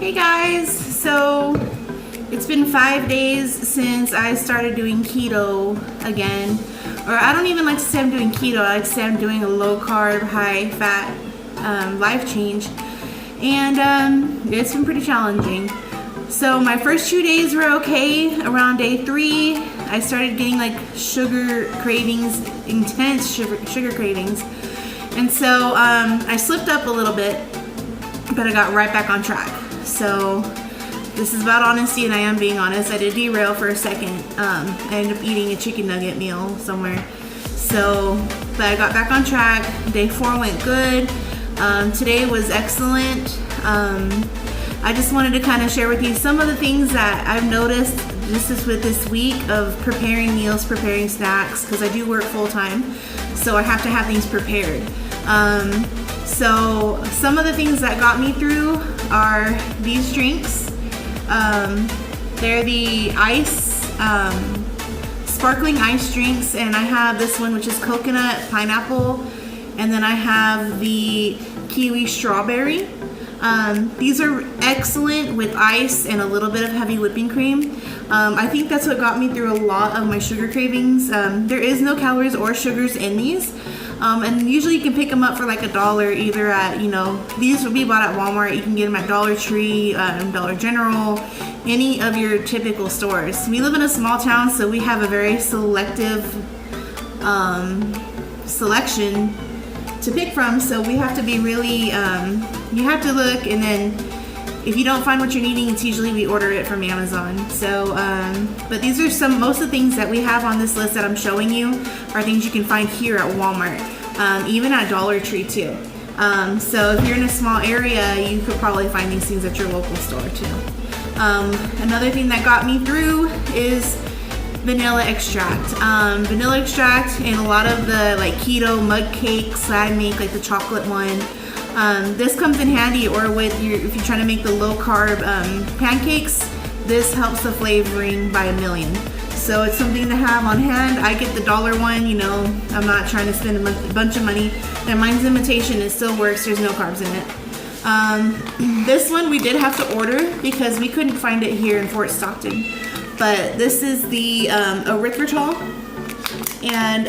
Hey guys, so it's been 5 days since I started doing keto again. Or I don't even like to say I'm doing keto, I like to say I'm doing a low carb, high fat life change. And it's been pretty challenging. So my first 2 days were okay. Around day 3, I started getting like sugar cravings, intense sugar cravings. And so I slipped up a little bit, but I got right back on track. So this is about honesty, and I am being honest. I did derail for a second. I ended up eating a chicken nugget meal somewhere. But I got back on track. Day 4 went good. Today was excellent. I just wanted to kind of share with you some of the things that I've noticed just with this week of preparing meals, preparing snacks, because I do work full time, so I have to have things prepared. So some of the things that got me through are these drinks. They're the ice, sparkling ice drinks, and I have this one which is coconut, pineapple, and then I have the kiwi strawberry. These are excellent with ice and a little bit of heavy whipping cream. I think that's what got me through a lot of my sugar cravings. There is no calories or sugars in these. And usually you can pick them up for like $1 either at, these will be bought at Walmart. You can get them at Dollar Tree, Dollar General, any of your typical stores. We live in a small town, so we have a very selective selection to pick from. So we have to be really, you have to look, and then if you don't find what you're needing, it's usually we order it from Amazon. So, but these are most of the things that we have on this list that I'm showing you are things you can find here at Walmart, even at Dollar Tree too. So if you're in a small area, you could probably find these things at your local store too. Another thing that got me through is vanilla extract. Vanilla extract in a lot of the like keto mug cakes that I make, like the chocolate one. This comes in handy, or with if you're trying to make the low carb pancakes, this helps the flavoring by a million. So it's something to have on hand. I get the $1 one, I'm not trying to spend a bunch of money. And mine's imitation, it still works, there's no carbs in it. This one we did have to order because we couldn't find it here in Fort Stockton. But this is the erythritol, and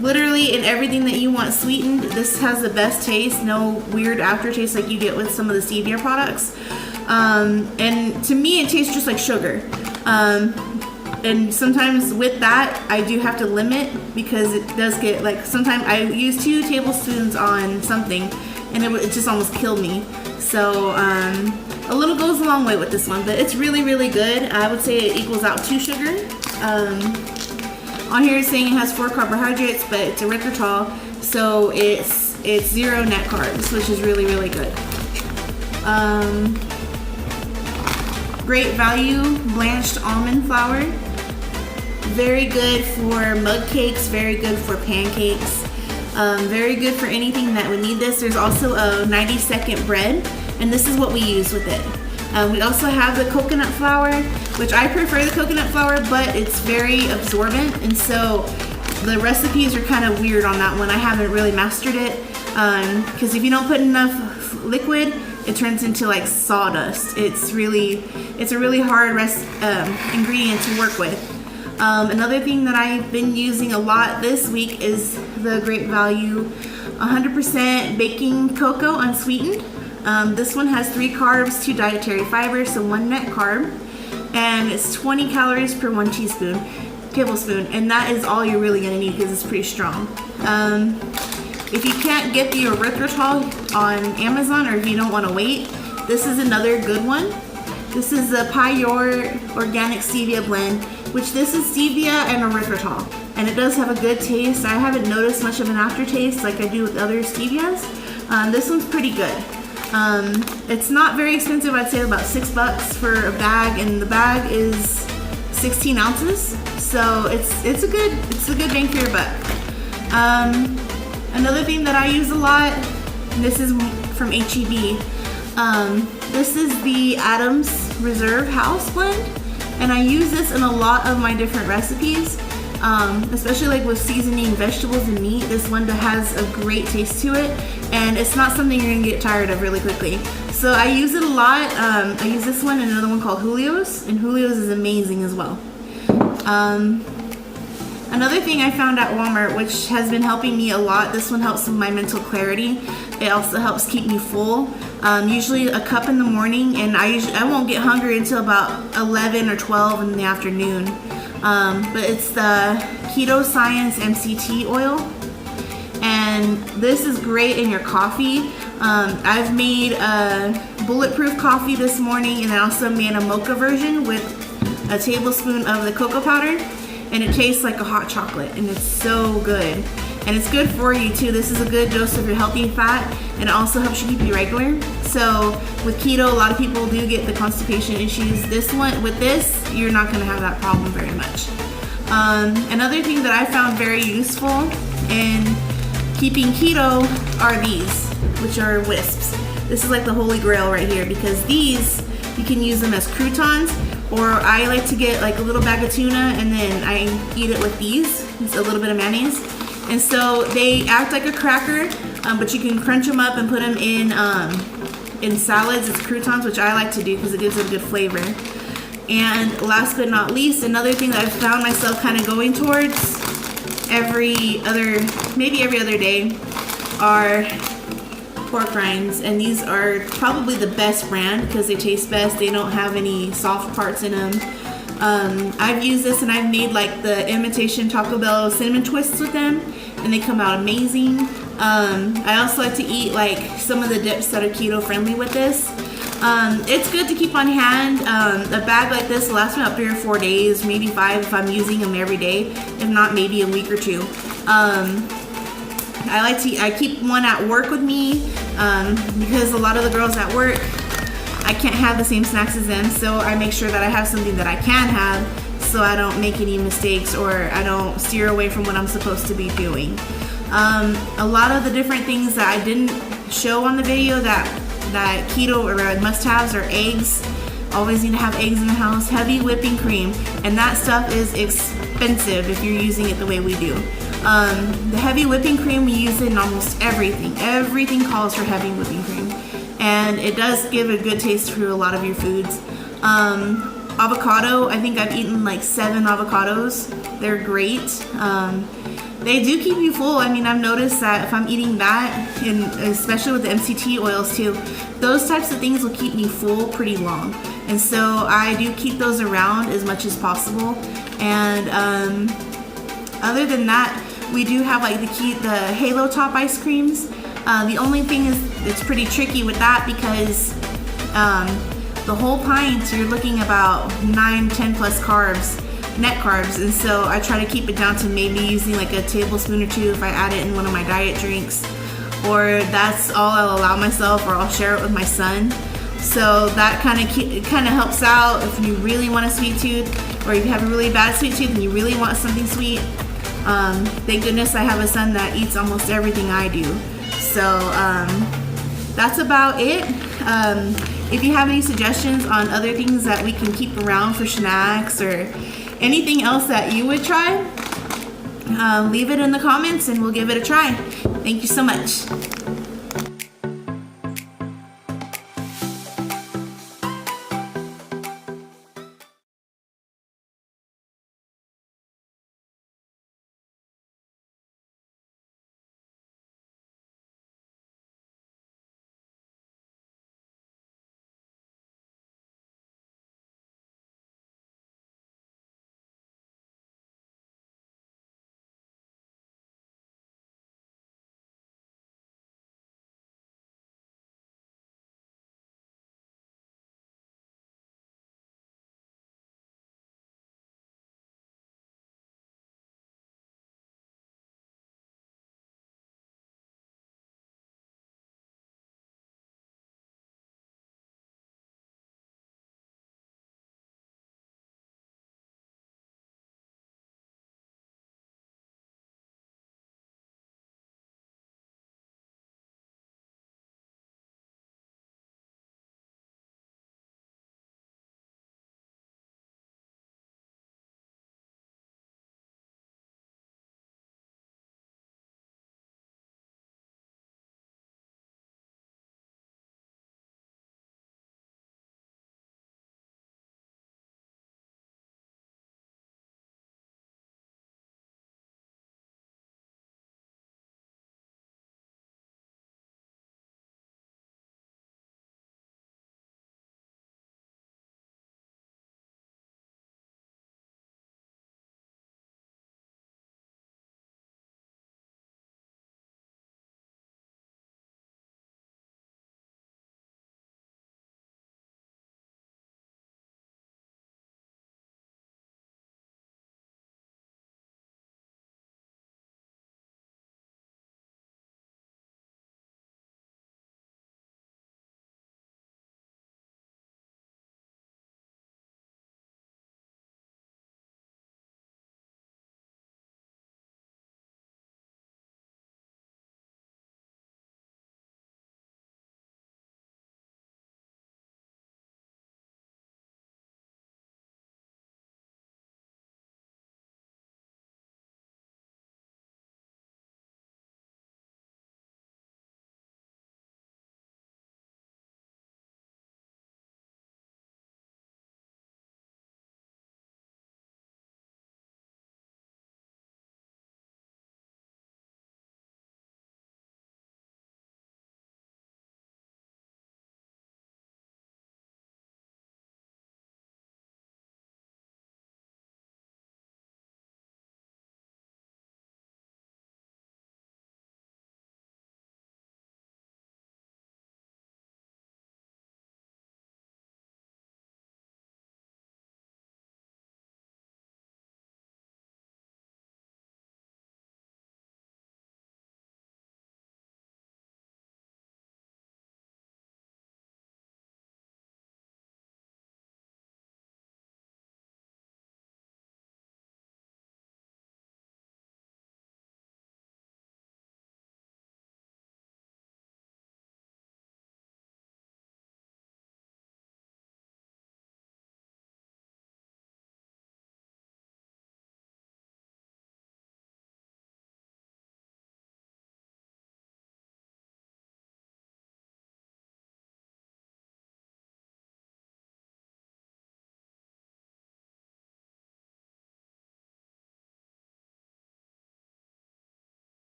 literally in everything that you want sweetened, this has the best taste. No weird aftertaste like you get with some of the stevia products. And to me, it tastes just like sugar. And sometimes with that, I do have to limit because it does get like, sometimes I use 2 tablespoons on something, and it just almost killed me. So a little goes a long way with this one, but it's really, really good. I would say it equals out to sugar. On here it's saying it has 4 carbohydrates, but it's erythritol, so it's 0 net carbs, which is really, really good. Great value blanched almond flour. Very good for mug cakes, very good for pancakes, very good for anything that would need this. There's also a 90-second bread, and this is what we use with it. We also have the coconut flour, which I prefer the coconut flour, but it's very absorbent, and so the recipes are kind of weird on that one. I haven't really mastered it, because if you don't put enough liquid, it turns into like sawdust. It's a really hard ingredient to work with. Another thing that I've been using a lot this week is the Great Value 100% baking cocoa unsweetened. This one has 3 carbs, 2 dietary fibers, so 1 net carb, and it's 20 calories per 1 tablespoon, and that is all you're really gonna need because it's pretty strong. If you can't get the erythritol on Amazon, or if you don't want to wait, this is another good one. This is the Pure Organic Stevia Blend, which this is stevia and erythritol, and it does have a good taste. I haven't noticed much of an aftertaste like I do with other stevias. This one's pretty good. It's not very expensive. I'd say about $6 for a bag, and the bag is 16 ounces, so it's a good bang for your buck. Another thing that I use a lot, and this is from HEB. This is the Adams Reserve House Blend, and I use this in a lot of my different recipes. especially like with seasoning vegetables and meat. This one has a great taste to it, and it's not something you're gonna get tired of really quickly. So I use it a lot. I use this one and another one called Julio's, and Julio's is amazing as well. Another thing I found at Walmart, which has been helping me a lot, this one helps with my mental clarity. It also helps keep me full. Usually a cup in the morning, and I won't get hungry until about 11 or 12 in the afternoon. But it's the Keto Science MCT oil, and this is great in your coffee. I've made a bulletproof coffee this morning, and I also made a mocha version with a tablespoon of the cocoa powder, and it tastes like a hot chocolate, and it's so good. And it's good for you too. This is a good dose of your healthy fat, and it also helps you keep you regular. So with keto, a lot of people do get the constipation issues. With this, you're not gonna have that problem very much. Another thing that I found very useful in keeping keto are these, which are wisps. This is like the holy grail right here, because these, you can use them as croutons, or I like to get like a little bag of tuna and then I eat it with these. It's a little bit of mayonnaise. And so they act like a cracker, but you can crunch them up and put them in salads as croutons, which I like to do because it gives it a good flavor. And last but not least, another thing that I've found myself kind of going towards maybe every other day, are pork rinds. And these are probably the best brand because they taste best. They don't have any soft parts in them. I've used this and I've made like the imitation Taco Bell cinnamon twists with them, and they come out amazing. I also like to eat like some of the dips that are keto friendly with this. It's good to keep on hand. A bag like this will last me about 3 or 4 days, maybe 5 if I'm using them every day, if not maybe a week or 2. I keep one at work with me because a lot of the girls at work, I can't have the same snacks as them, so I make sure that I have something that I can have so I don't make any mistakes or I don't steer away from what I'm supposed to be doing. A lot of the different things that I didn't show on the video that keto or must-haves are eggs. Always need to have eggs in the house. Heavy whipping cream, and that stuff is expensive if you're using it the way we do. The heavy whipping cream, we use it in almost everything. Everything calls for heavy whipping cream, and it does give a good taste for a lot of your foods. Avocado, I think I've eaten like 7 avocados. They're great. They do keep you full. I mean, I've noticed that if I'm eating that, and especially with the MCT oils too, those types of things will keep me full pretty long. And so I do keep those around as much as possible. And other than that, we do have like the Halo Top ice creams. The only thing is it's pretty tricky with that because the whole pint, you're looking about 9-10 plus carbs, net carbs, and so I try to keep it down to maybe using like a tablespoon or 2 if I add it in one of my diet drinks, or that's all I'll allow myself, or I'll share it with my son. So that kind of helps out if you really want a sweet tooth, or if you have a really bad sweet tooth and you really want something sweet. Thank goodness I have a son that eats almost everything I do. So that's about it. If you have any suggestions on other things that we can keep around for snacks or anything else that you would try, leave it in the comments and we'll give it a try. Thank you so much.